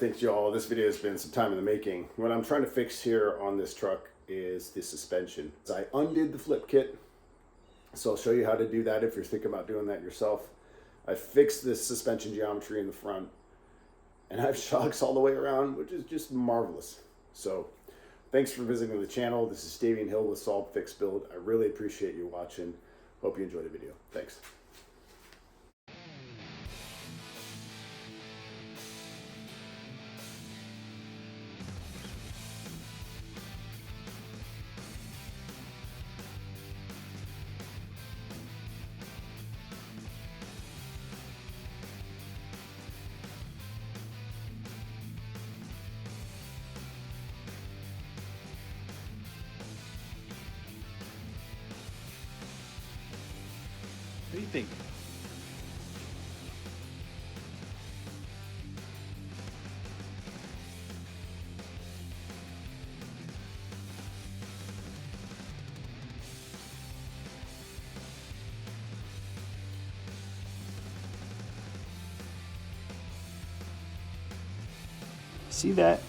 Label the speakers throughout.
Speaker 1: thanks y'all. This video has been some time in the making. What I'm trying to fix here on this truck is the suspension. I undid the flip kit, so I'll show you how to do that if you're thinking about doing that yourself. I fixed this suspension geometry in the front, and I have shocks all the way around, which is just marvelous. So thanks for visiting the channel. This is Davian Hill with Solve Fix Build. I really appreciate you watching. Hope you enjoyed the video. Thanks.
Speaker 2: What do you think? See that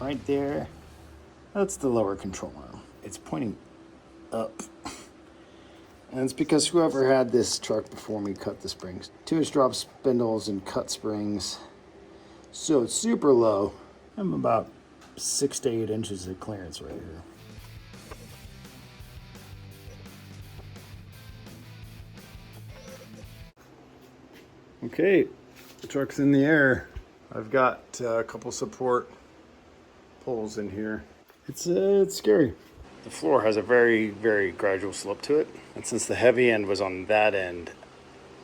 Speaker 2: right there? That's the lower control arm. It's pointing up. And it's because whoever had this truck before me cut the springs. 2-inch drop spindles and cut springs. So it's super low. I'm about 6 to 8 inches of clearance right here. Okay, the truck's in the air. I've got a couple support poles in here. It's scary. The floor has a very, very gradual slope to it. And since the heavy end was on that end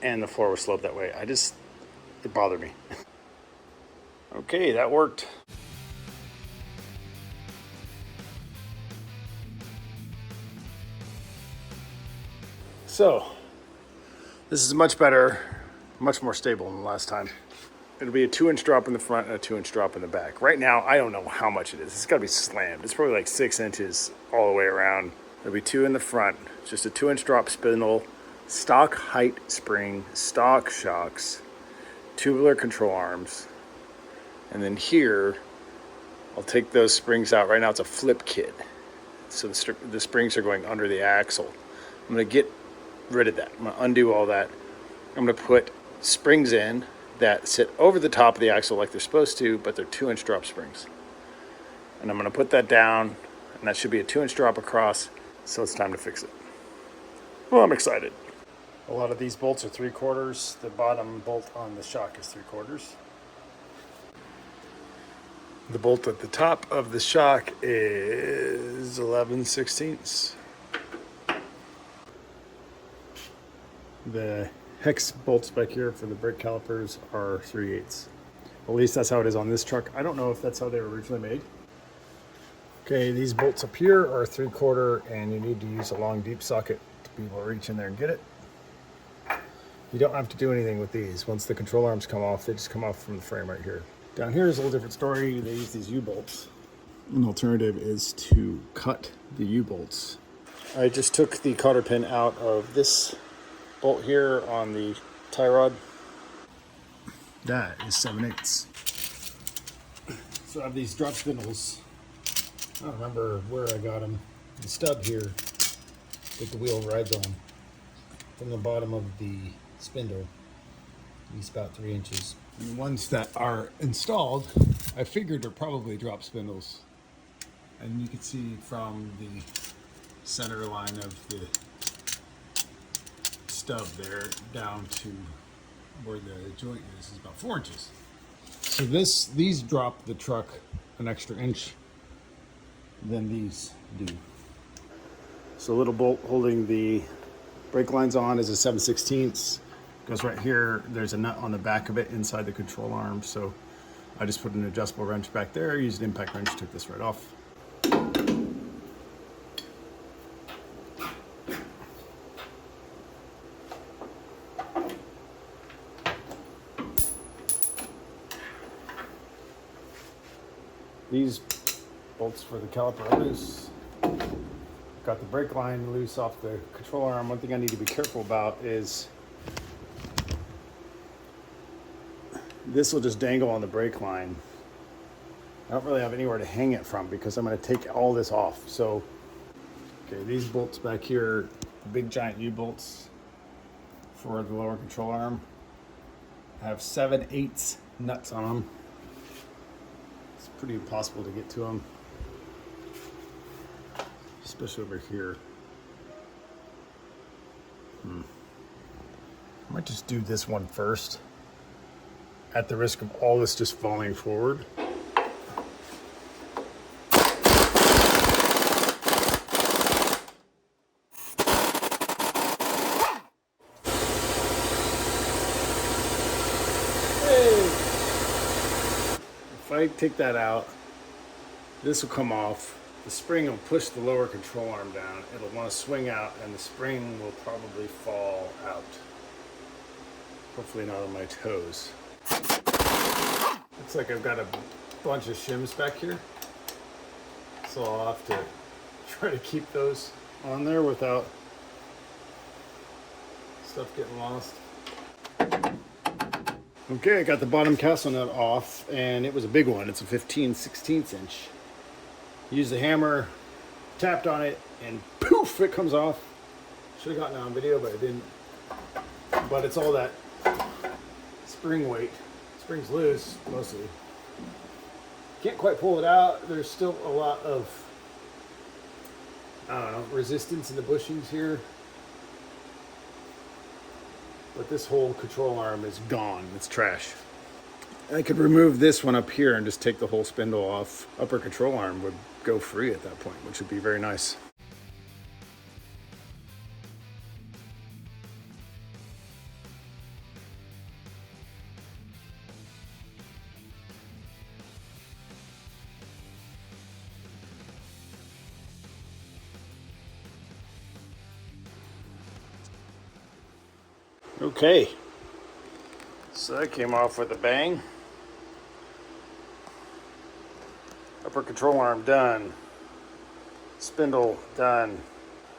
Speaker 2: and the floor was sloped that way, it bothered me. Okay, that worked. So, this is much better, much more stable than the last time. It'll be a 2-inch drop in the front and a 2-inch drop in the back. Right now, I don't know how much it is. It's gotta be slammed. It's probably like 6 inches all the way around. There'll be 2 in the front, just a 2-inch drop spindle, stock height spring, stock shocks, tubular control arms. And then here, I'll take those springs out. Right now it's a flip kit. So the springs are going under the axle. I'm gonna get rid of that. I'm gonna undo all that. I'm gonna put springs in that sit over the top of the axle like they're supposed to, but they're 2-inch drop springs. And I'm gonna put that down, and that should be a 2-inch drop across, so it's time to fix it. Well, I'm excited. A lot of these bolts are 3/4. The bottom bolt on the shock is 3/4. The bolt at the top of the shock is 11/16. The hex bolts back here for the brake calipers are 3/8. At least that's how it is on this truck. I don't know if that's how they were originally made. Okay, these bolts up here are 3/4, and you need to use a long deep socket to be able to reach in there and get it. You don't have to do anything with these. Once the control arms come off, they just come off from the frame right here. Down here is a little different story. They use these U-bolts. An alternative is to cut the U-bolts. I just took the cotter pin out of this bolt here on the tie rod. That is 7/8. So I have these drop spindles. I don't remember where I got them. The stub here that the wheel rides on from the bottom of the spindle. It's about 3 inches. And the ones that are installed, I figured are probably drop spindles. And you can see from the center line of the stub there down to where the joint is about 4 inches. So these drop the truck an extra inch than these do. So a little bolt holding the brake lines on is a 7/16. Goes right here. There's a nut on the back of it inside the control arm. So I just put an adjustable wrench back there, used an impact wrench, took this right off. These bolts for the caliper are loose. Got the brake line loose off the control arm. One thing I need to be careful about is this will just dangle on the brake line I don't really have anywhere to hang it from because I'm going to take all this off. So, okay, these bolts back here, big giant U-bolts for the lower control arm, have 7/8 nuts on them. It's pretty impossible to get to them, especially over here. I might just do this one first, at the risk of all this just falling forward. If I take that out, this will come off. The spring will push the lower control arm down. It'll want to swing out, and the spring will probably fall out. Hopefully not on my toes. Looks like I've got a bunch of shims back here, so I'll have to try to keep those on there without stuff getting lost. Okay, I got the bottom castle nut off, and it was a big one. It's a 15/16 inch. Used the hammer, tapped on it, and poof, it comes off. Should have gotten it on video, but I didn't. But it's all that spring weight. Spring's loose, mostly. Can't quite pull it out. There's still a lot of, I don't know, resistance in the bushings here. But this whole control arm is gone. It's trash. I could remove this one up here and just take the whole spindle off. Upper control arm would go free at that point, which would be very nice. Okay, so that came off with a bang. Upper control arm done. Spindle done.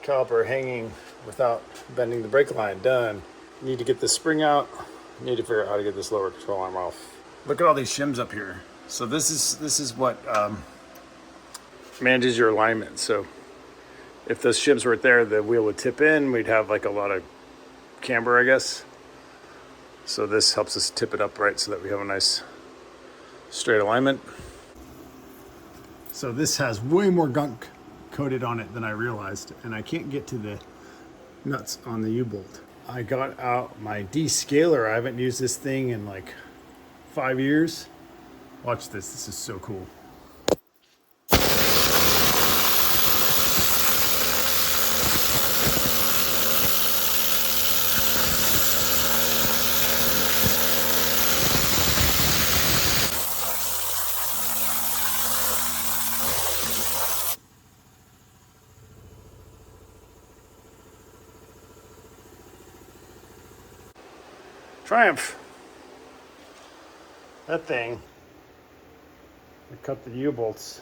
Speaker 2: Caliper hanging without bending the brake line done. Need to get this spring out. Need to figure out how to get this lower control arm off. Look at all these shims up here. So this is what manages your alignment. So if those shims weren't there, the wheel would tip in. We'd have like a lot of camber, I guess. So this helps us tip it up right so that we have a nice straight alignment. So this has way more gunk coated on it than I realized, and I can't get to the nuts on the U-bolt. I got out my descaler. I haven't used this thing in like 5 years. Watch this. This is so cool. Triumph. That thing, I cut the U-bolts.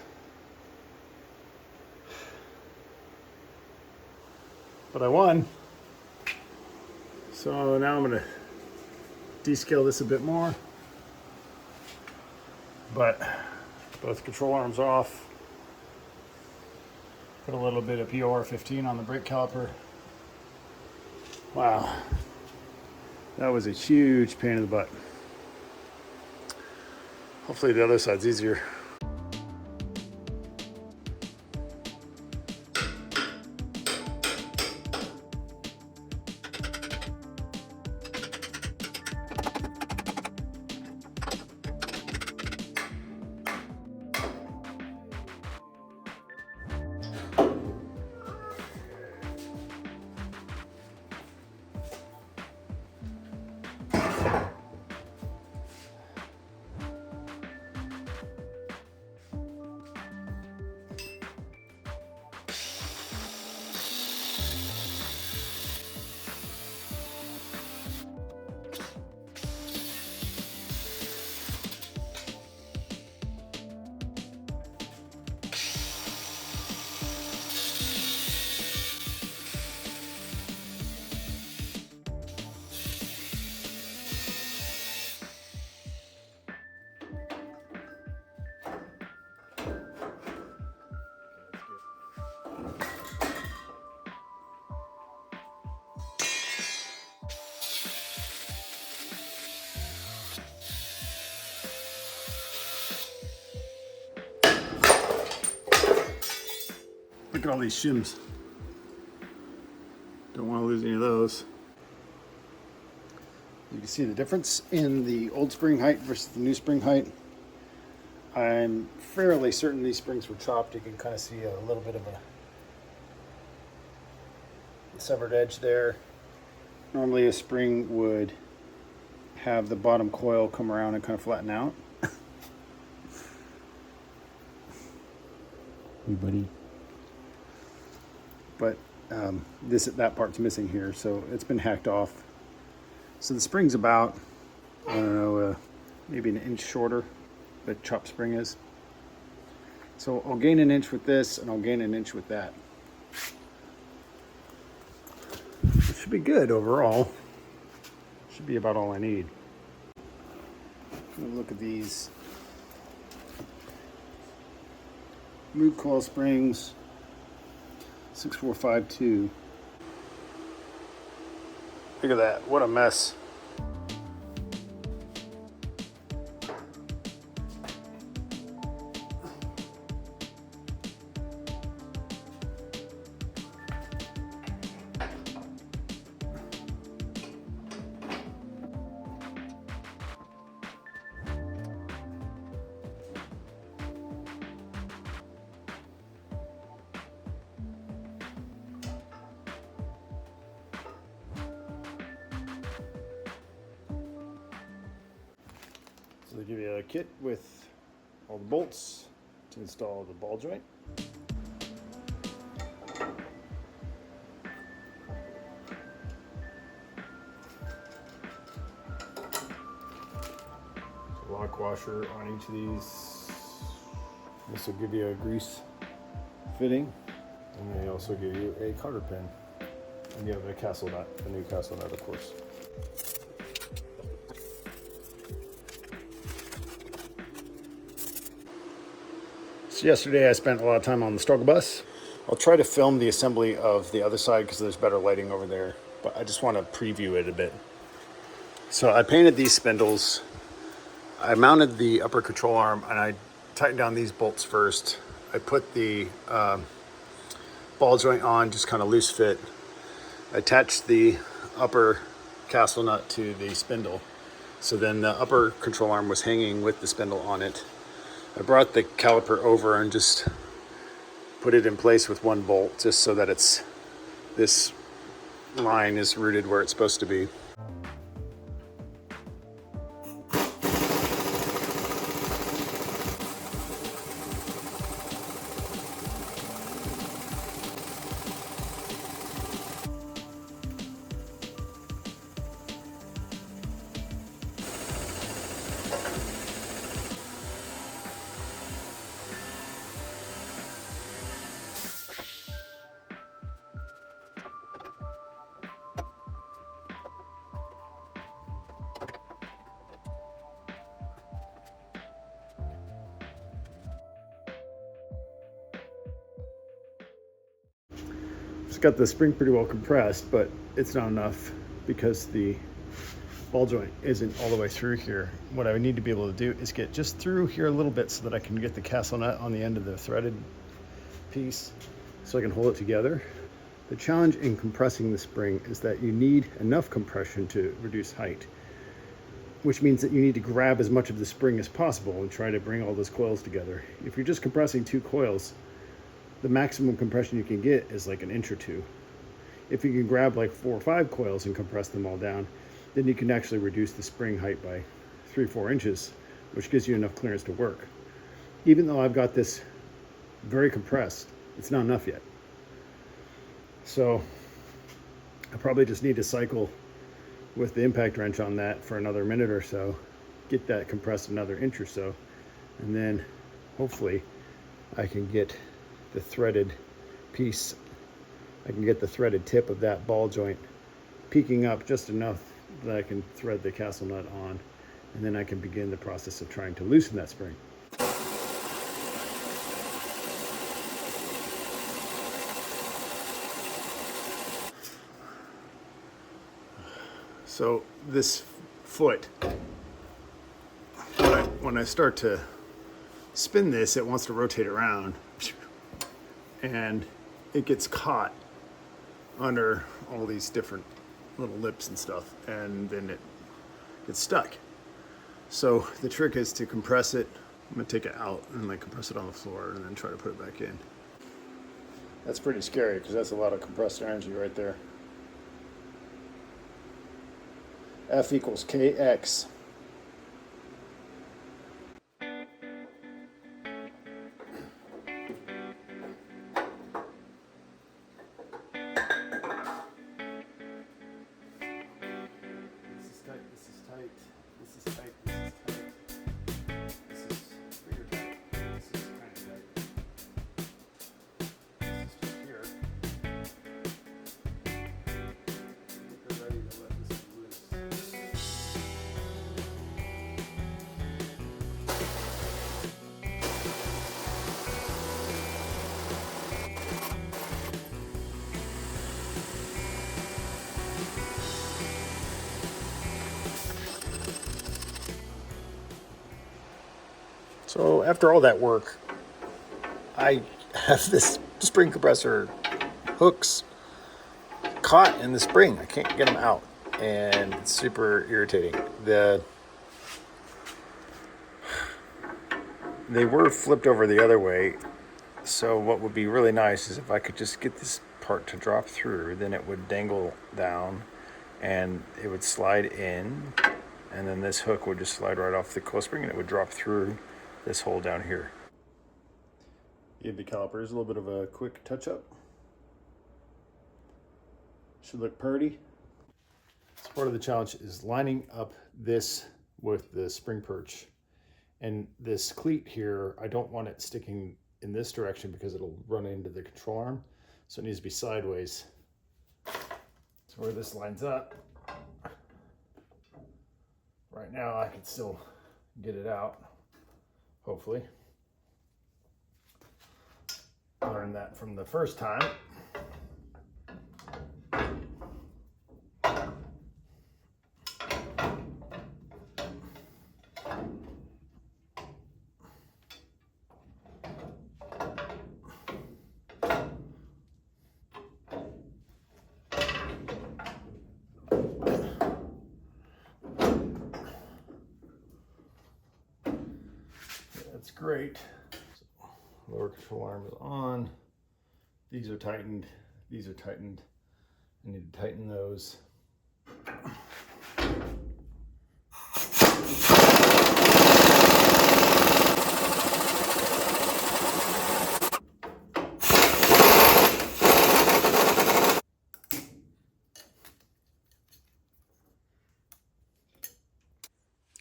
Speaker 2: But I won. So now I'm gonna descale this a bit more. But both control arms off. Put a little bit of POR 15 on the brake caliper. Wow. That was a huge pain in the butt. Hopefully the other side's easier. at all these shims. Don't want to lose any of those. You can see the difference in the old spring height versus the new spring height. I'm fairly certain these springs were chopped. You can kind of see a little bit of a severed edge there. Normally a spring would have the bottom coil come around and kind of flatten out. Hey buddy. But that part's missing here, so it's been hacked off. So the spring's about, I don't know, maybe an inch shorter, the chop spring is. So I'll gain an inch with this, and I'll gain an inch with that. It should be good overall. Should be about all I need. Look at these Moog coil springs, 6452. Look at that, what a mess. So they give you a kit with all the bolts to install the ball joint. So lock washer on each of these. This will give you a grease fitting, and they also give you a cotter pin. And you have a castle nut, a new castle nut, of course. So yesterday I spent a lot of time on the struggle bus. I'll try to film the assembly of the other side because there's better lighting over there, but I just want to preview it a bit. So I painted these spindles. I mounted the upper control arm and I tightened down these bolts first. I put the ball joint on, just kind of loose fit. I attached the upper castle nut to the spindle. So then the upper control arm was hanging with the spindle on it. I brought the caliper over and just put it in place with one bolt, just so that this line is rooted where it's supposed to be. It's got the spring pretty well compressed, but it's not enough because the ball joint isn't all the way through here. What I would need to be able to do is get just through here a little bit so that I can get the castle nut on the end of the threaded piece so I can hold it together. The challenge in compressing the spring is that you need enough compression to reduce height, which means that you need to grab as much of the spring as possible and try to bring all those coils together. If you're just compressing 2 coils, the maximum compression you can get is like an inch or 2. If you can grab like 4 or 5 coils and compress them all down, then you can actually reduce the spring height by 3-4 inches, which gives you enough clearance to work. Even though I've got this very compressed, it's not enough yet. So I probably just need to cycle with the impact wrench on that for another minute or so, get that compressed another inch or so, and then hopefully I can get the threaded piece, I can get the threaded tip of that ball joint peeking up just enough that I can thread the castle nut on, and then I can begin the process of trying to loosen that spring. So this foot, when I start to spin this, it wants to rotate around. And it gets caught under all these different little lips and stuff, and then it gets stuck. So the trick is to compress it. I'm gonna take it out and like compress it on the floor and then try to put it back in. That's pretty scary because that's a lot of compressed energy right there. F equals KX. So after all that work, I have this spring compressor hooks caught in the spring. I can't get them out, and it's super irritating. They were flipped over the other way, so what would be really nice is if I could just get this part to drop through, then it would dangle down and it would slide in, and then this hook would just slide right off the coil spring and it would drop through this hole down here. Give the calipers a little bit of a quick touch up. Should look pretty. So part of the challenge is lining up this with the spring perch. And this cleat here, I don't want it sticking in this direction because it'll run into the control arm. So it needs to be sideways. So where this lines up, right now I can still get it out. Hopefully. Learned that from the first time. That's great. So, lower control arm is on. These are tightened. These are tightened. I need to tighten those.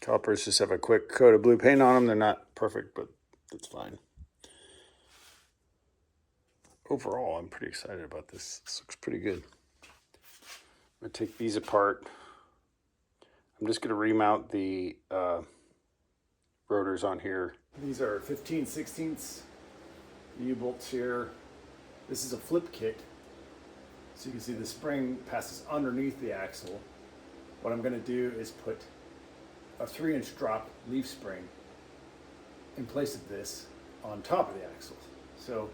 Speaker 2: Calipers just have a quick coat of blue paint on them. They're not perfect, but that's fine. Overall, I'm pretty excited about this. This looks pretty good. I'm going to take these apart. I'm just going to remount the rotors on here. These are 15/16 U-bolts here. This is a flip kit. So you can see the spring passes underneath the axle. What I'm going to do is put a 3-inch drop leaf spring in place of this on top of the axle. So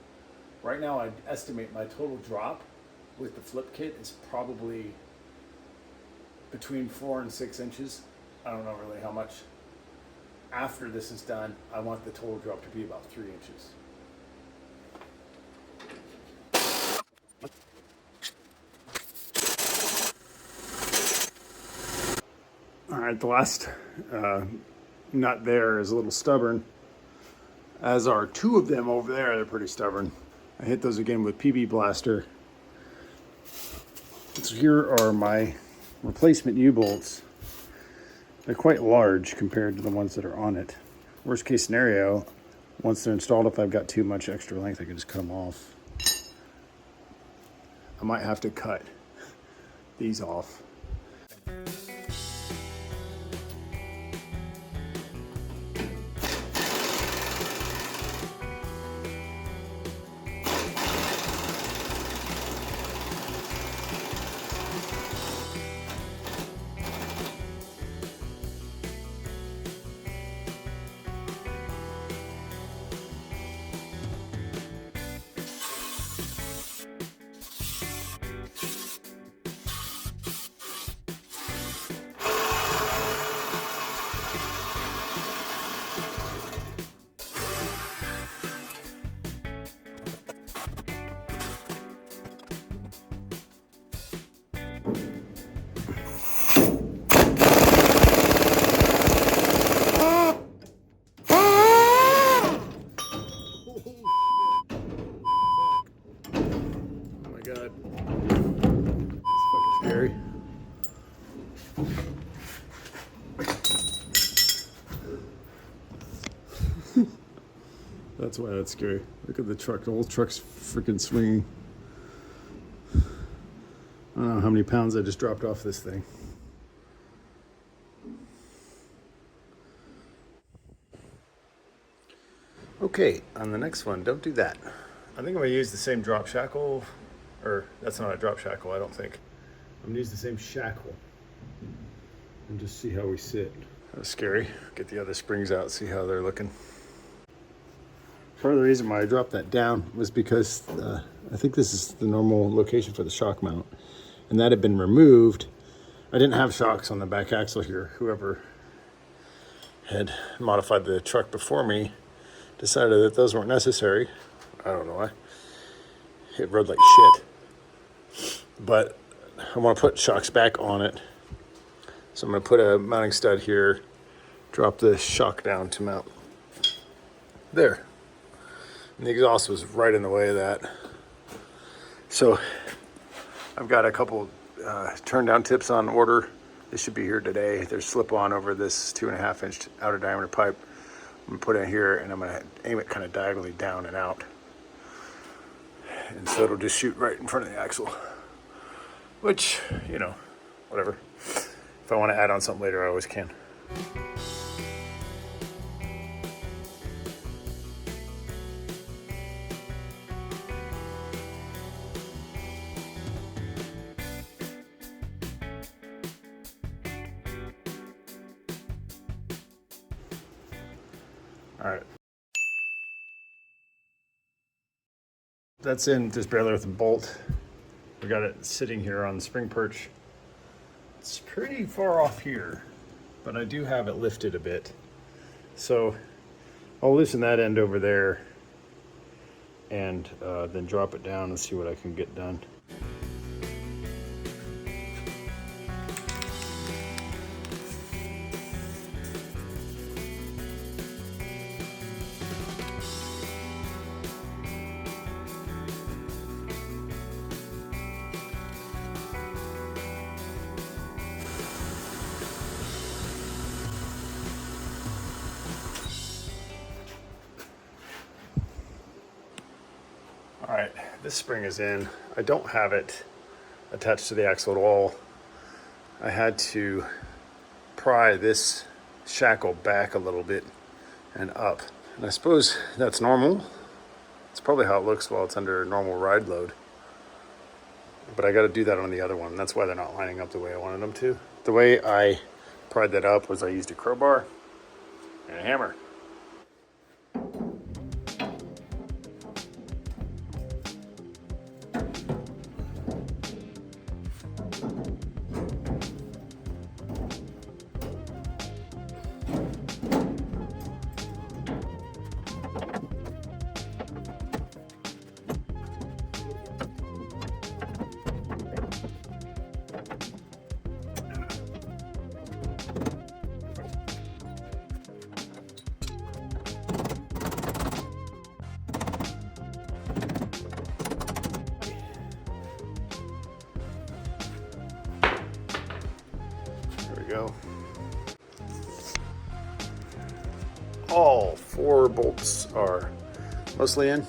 Speaker 2: right now I estimate my total drop with the flip kit is probably between 4 and 6 inches. I don't know really how much. After this is done, I want the total drop to be about 3 inches. All right, the last nut there is a little stubborn, as are two of them over there. They're pretty stubborn. I hit those again with PB Blaster. So here are my replacement U-bolts. They're quite large compared to the ones that are on it. Worst case scenario, once they're installed, if I've got too much extra length, I can just cut them off. I might have to cut these off.
Speaker 1: why that's scary. Look at the truck. The whole truck's freaking swinging. I don't know how many pounds I just dropped off this thing. Okay, on the next one, don't do that. I think I'm gonna use the same drop shackle, or that's not a drop shackle, I don't think. I'm gonna use the same shackle and just see how we sit. That was scary. Get the other springs out, see how they're looking. Part of the reason why I dropped that down was because I think this is the normal location for the shock mount, and that had been removed. I didn't have shocks on the back axle here. Whoever had modified the truck before me decided that those weren't necessary. I don't know why. It rode like shit. But I want to put shocks back on it. So I'm going to put a mounting stud here, drop the shock down to mount there. And the exhaust was right in the way of that. So I've got a couple turn down tips on order. They should be here today. They're slip on over this 2.5 inch outer diameter pipe. I'm gonna put it here and I'm gonna aim it kind of diagonally down and out. And so it'll just shoot right in front of the axle. Which, you know, whatever. If I want to add on something later, I always can. All right. That's in just barely with a bolt. We got it sitting here on the spring perch. It's pretty far off here, but I do have it lifted a bit. So I'll loosen that end over there and then drop it down and see what I can get done. All right, this spring is in. I don't have it attached to the axle at all. I had to pry this shackle back a little bit and up. And I suppose that's normal. It's probably how it looks while it's under normal ride load. But I got to do that on the other one. That's why they're not lining up the way I wanted them to. The way I pried that up was I used a crowbar and a hammer. Go. All 4 bolts are mostly in.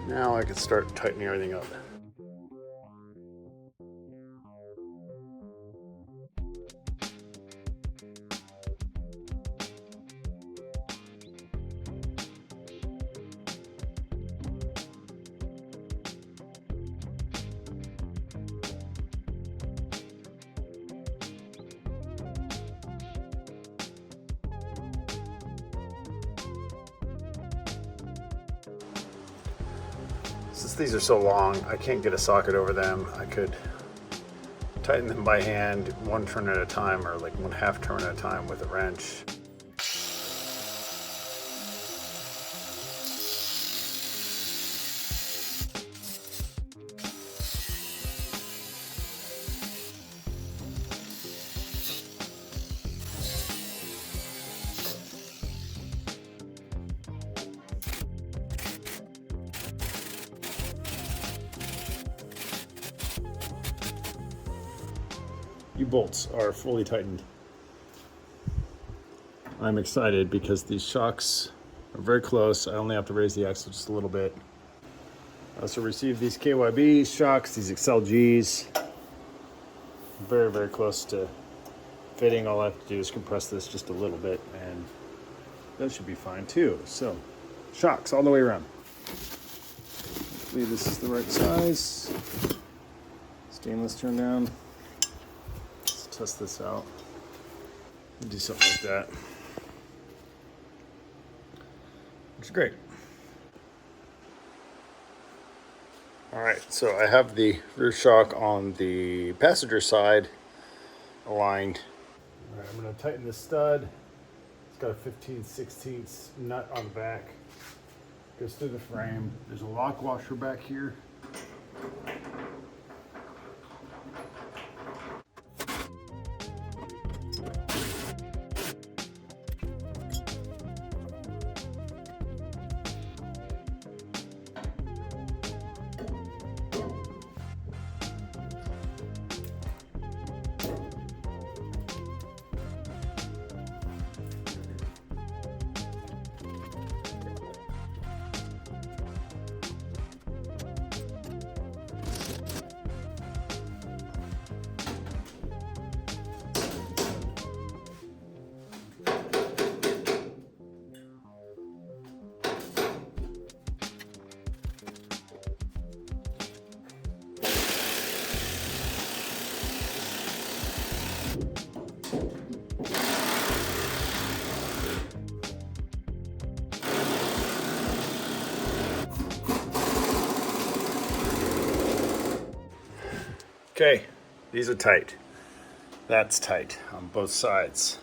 Speaker 1: Now I can start tightening everything up. Since these are so long, I can't get a socket over them. I could tighten them by hand, 1 turn at a time, or like 1/2 turn at a time with a wrench. You bolts are fully tightened.
Speaker 2: I'm excited because these shocks are very close. I only have to raise the axle just a little bit. I also received these KYB shocks, these XLGs. Very, very close to fitting. All I have to do is compress this just a little bit and that should be fine too. So, shocks all the way around. Hopefully this is the right size. Stainless turn down. Let's test this out. Do something like that. Which is great. All right, so I have the rear shock on the passenger side aligned. All right, I'm gonna tighten this stud. It's got a 15/16 nut on the back. Goes through the frame. There's a lock washer back here. Okay, these are tight. That's tight on both sides.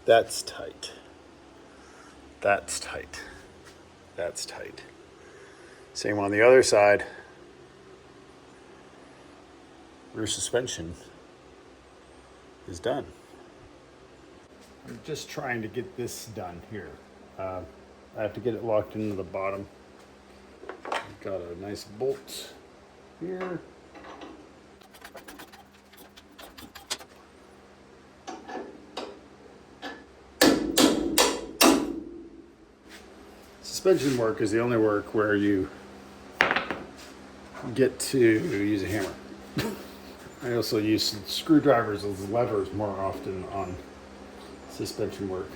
Speaker 2: That's tight. That's tight. That's tight. Same on the other side. Rear suspension is done. I'm just trying to get this done here. I have to get it locked into the bottom. I've got a nice bolt here. Suspension work is the only work where you get to use a hammer. I also use screwdrivers as levers more often on suspension work.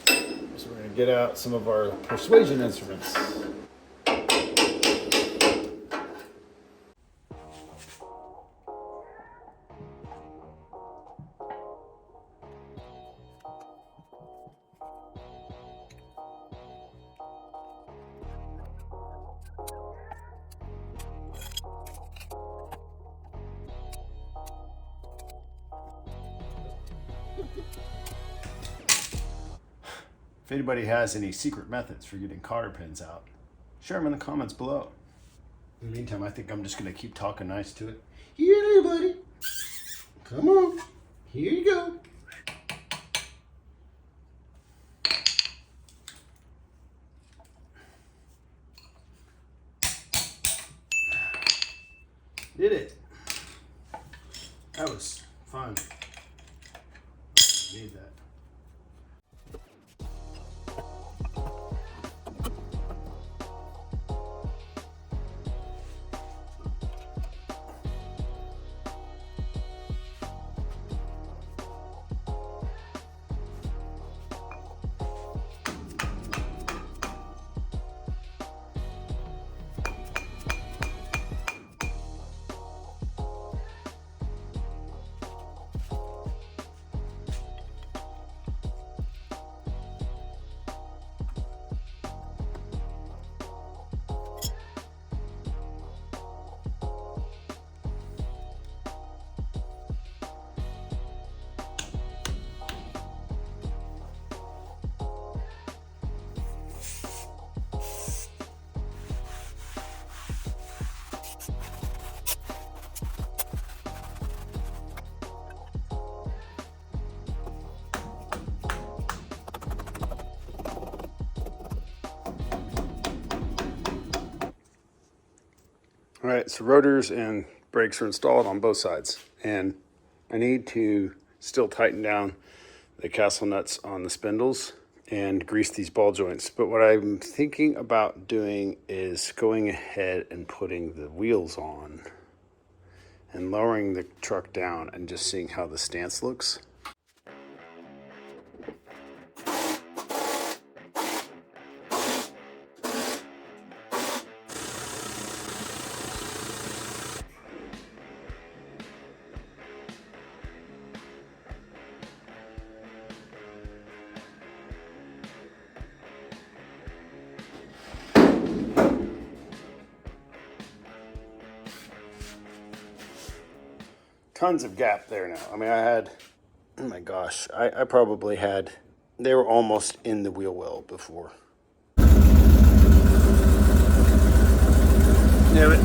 Speaker 2: So we're going to get out some of our persuasion instruments. If anybody has any secret methods for getting cotter pins out, share them in the comments below. In the meantime, I think I'm just going to keep talking nice to it. Here, everybody. Come on. Here you go. Did it. That was fun. Need that. All right, so rotors and brakes are installed on both sides, and I need to still tighten down the castle nuts on the spindles and grease these ball joints. But what I'm thinking about doing is going ahead and putting the wheels on and lowering the truck down and just seeing how the stance looks. Tons of gap there now. I mean, I had, oh my gosh, I probably had, they were almost in the wheel well before. Damn it.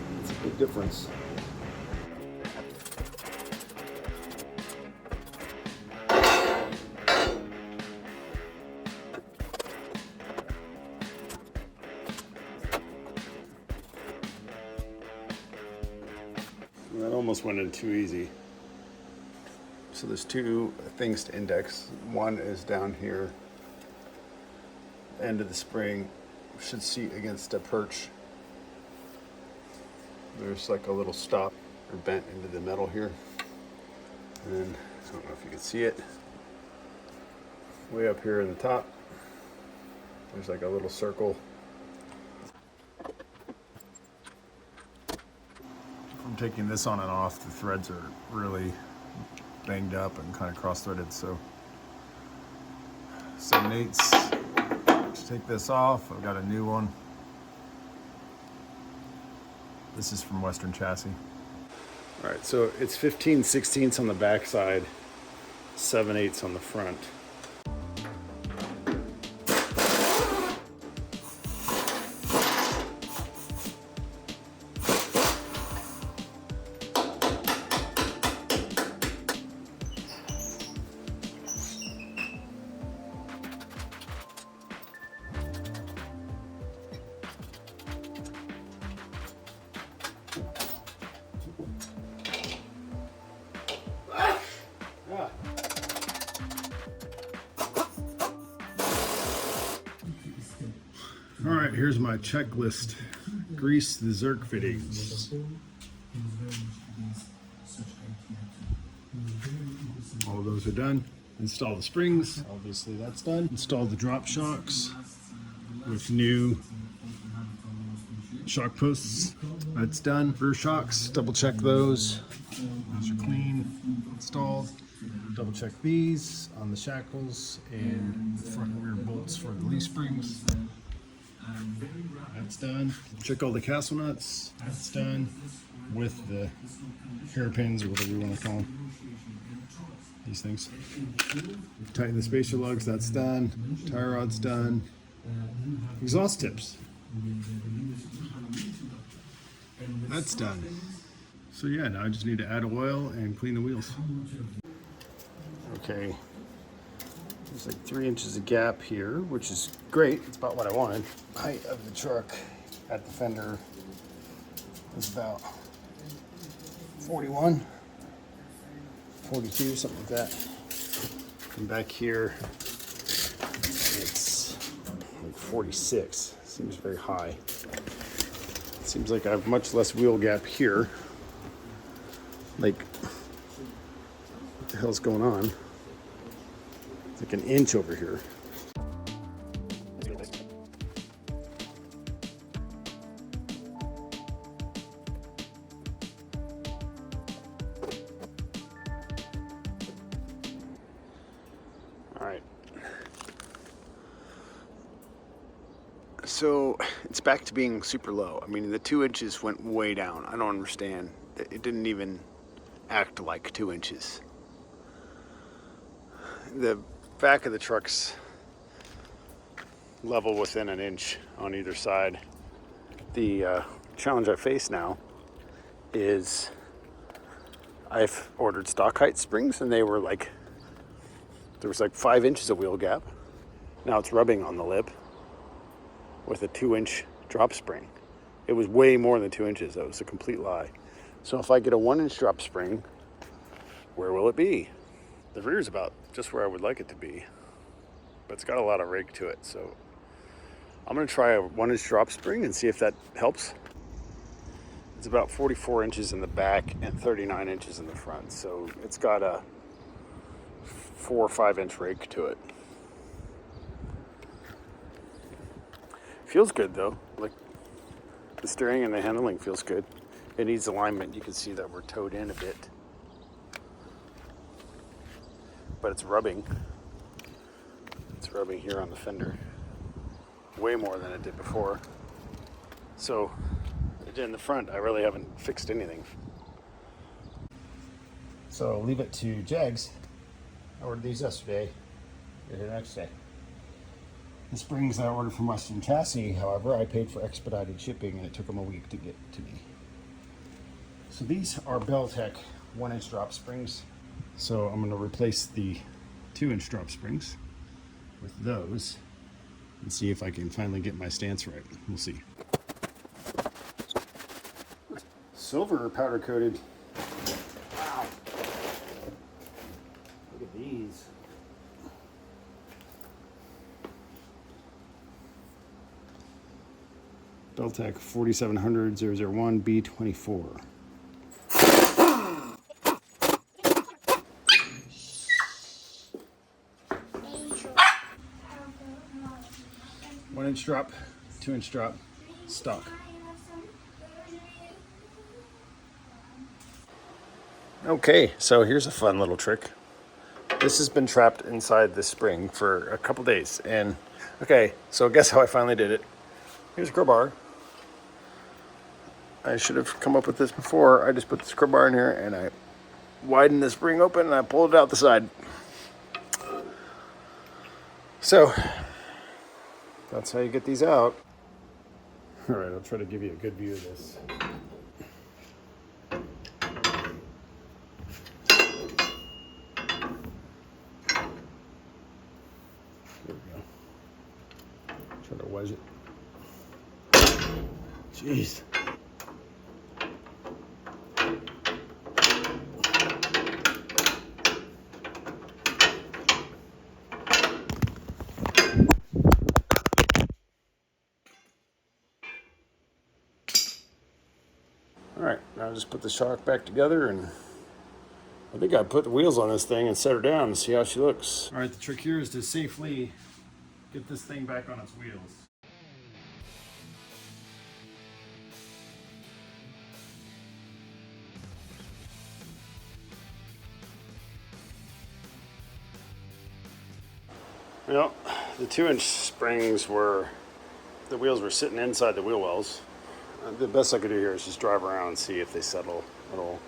Speaker 2: That's a big difference. That almost went in too easy. So there's two things to index. One is down here, end of the spring, should seat against a perch. There's like a little stop or bent into the metal here. And then, I don't know if you can see it, way up here in the top, there's like a little circle. From taking this on and off, the threads are really banged up and kind of cross-threaded, so 7/8 to take this off. I've got a new one. This is from Western Chassis. All right, so it's 15/16 on the back side, 7/8 on the front. All right, here's my checklist. Grease the Zerk fittings. All of those are done. Install the springs. Obviously that's done. Install the drop shocks with new shock posts. That's done. Rear shocks, double check those. Those are clean, installed. Double check these on the shackles and the front and rear bolts for the leaf springs. That's done. Check all the castle nuts. That's done. With the hairpins or whatever you want to call them. These things. Tighten the spacer lugs. That's done. Tire rod's done. Exhaust tips. That's done. So yeah, now I just need to add oil and clean the wheels. Okay. There's like 3 inches of gap here, which is great. It's about what I wanted. Height of the truck at the fender is about 41, 42, something like that. And back here, it's like 46. Seems very high. Seems like I have much less wheel gap here. Like, what the hell's going on? It's like an inch over here. So it's back to being super low. I mean, the 2 inches went way down. I don't understand. It didn't even act like 2 inches. The back of the truck's level within an inch on either side. The challenge I face now is I've ordered stock height springs, and they were like, there was like 5 inches of wheel gap. Now it's rubbing on the lip with a 2-inch drop spring. It was way more than 2 inches. That was a complete lie. So if I get a 1-inch drop spring, where will it be? The rear's about just where I would like it to be, but it's got a lot of rake to it. So I'm gonna try a 1-inch drop spring and see if that helps. It's about 44 inches in the back and 39 inches in the front. So it's got a 4 or 5 inch rake to it. Feels good though. Like, the steering and the handling feels good. It needs alignment. You can see that we're towed in a bit, but it's rubbing. It's rubbing here on the fender way more than it did before. So it did in the front. I really haven't fixed anything. So leave it to Jags. I ordered these yesterday. They're here next day. The springs I ordered from Western Chassis, however, I paid for expedited shipping and it took them a week to get to me. So these are Belltech 1-inch drop springs. So I'm going to replace the 2-inch drop springs with those and see if I can finally get my stance right. We'll see. Silver powder coated. Wow. Look at these. Belltech 4700-001 B24. One-inch drop, 2-inch drop, stock. Okay, so here's a fun little trick. This has been trapped inside the spring for a couple days, and okay, so guess how I finally did it. Here's a crowbar. I should have come up with this before. I just put this crowbar in here and I widened the spring open and I pulled it out the side. So that's how you get these out. All right, I'll try to give you a good view of this. There we go. Try to wedge it. Jeez. All right, now just put the shock back together, and I think I put the wheels on this thing and set her down and see how she looks. All right, the trick here is to safely get this thing back on its wheels. Well, the 2-inch springs were, the wheels were sitting inside the wheel wells. The best I could do here is just drive around and see if they settle at all.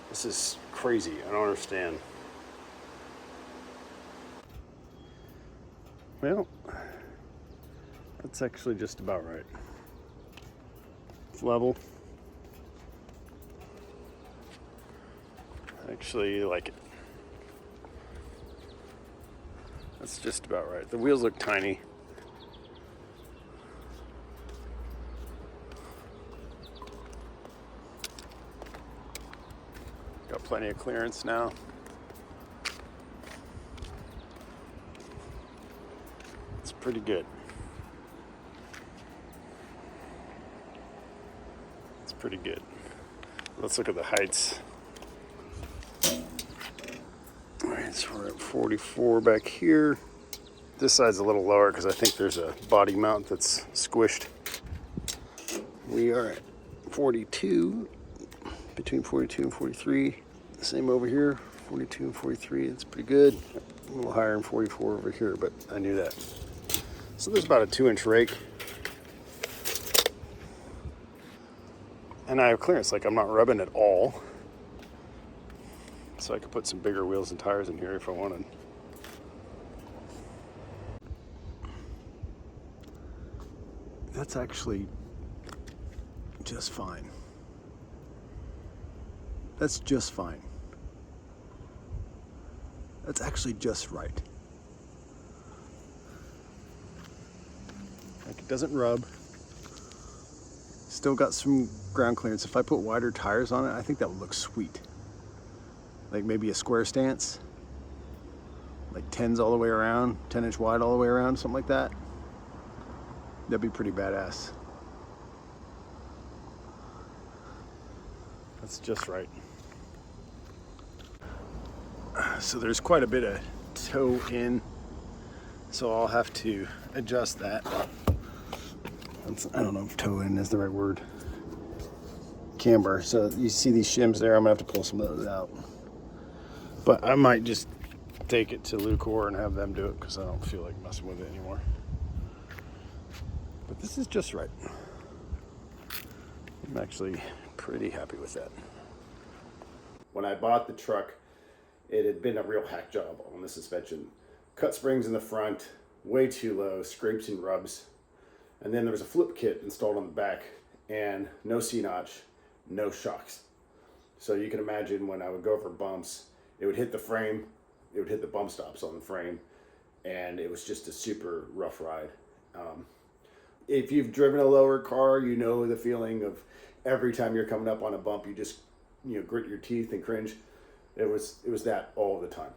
Speaker 2: This is crazy. I don't understand. Well, that's actually just about right. It's level. I actually like it. That's just about right. The wheels look tiny. Got plenty of clearance now. It's pretty good. It's pretty good. Let's look at the heights. All right, so we're at 44 back here. This side's a little lower because I think there's a body mount that's squished. We are at 42, between 42 and 43. The same over here, 42 and 43. It's pretty good. A little higher than 44 over here, but I knew that. So there's about a 2-inch rake. And I have clearance, like I'm not rubbing at all. So I could put some bigger wheels and tires in here if I wanted. That's actually just fine. That's just fine. That's actually just right. Like it doesn't rub. Still got some ground clearance. If I put wider tires on it, I think that would look sweet. Like maybe a square stance. Like 10s all the way around, 10-inch wide all the way around, something like that. That'd be pretty badass. That's just right. So there's quite a bit of toe in, so I'll have to adjust that. I don't know if toe in is the right word. Camber. So you see these shims there, I'm gonna have to pull some of those out. But I might just take it to Lucor and have them do it because I don't feel like messing with it anymore. But this is just right. I'm actually pretty happy with that.
Speaker 1: When I bought the truck, it had been a real hack job on the suspension. Cut springs in the front, way too low, scrapes and rubs. And then there was a flip kit installed on the back and no C-notch, no shocks. So you can imagine when I would go over bumps, it would hit the frame, it would hit the bump stops on the frame, and it was just a super rough ride. If you've driven a lower car, you know the feeling of every time you're coming up on a bump, you just grit your teeth and cringe. It was that all the time.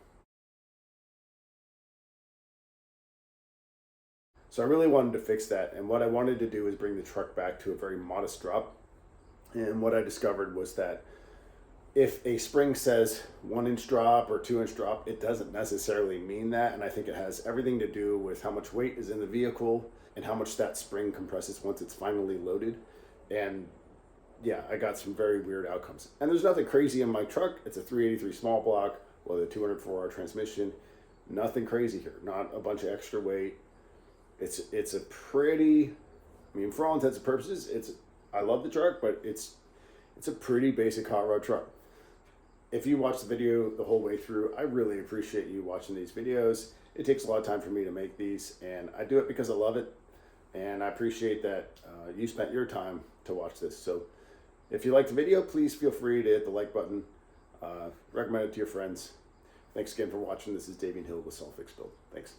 Speaker 1: So I really wanted to fix that, and what I wanted to do was bring the truck back to a very modest drop. And what I discovered was that if a spring says 1-inch drop or 2-inch drop, it doesn't necessarily mean that, and I think it has everything to do with how much weight is in the vehicle and how much that spring compresses once it's finally loaded. And yeah, I got some very weird outcomes. And there's nothing crazy in my truck. It's a 383 small block with a 204R transmission. Nothing crazy here. Not a bunch of extra weight. It's a pretty, for all intents and purposes, I love the truck, but it's a pretty basic hot rod truck. If you watch the video the whole way through, I really appreciate you watching these videos. It takes a lot of time for me to make these, and I do it because I love it. And I appreciate that you spent your time to watch this. So if you liked the video, please feel free to hit the like button. Recommend it to your friends. Thanks again for watching. This is Davian Hill with Solfix Build. Thanks.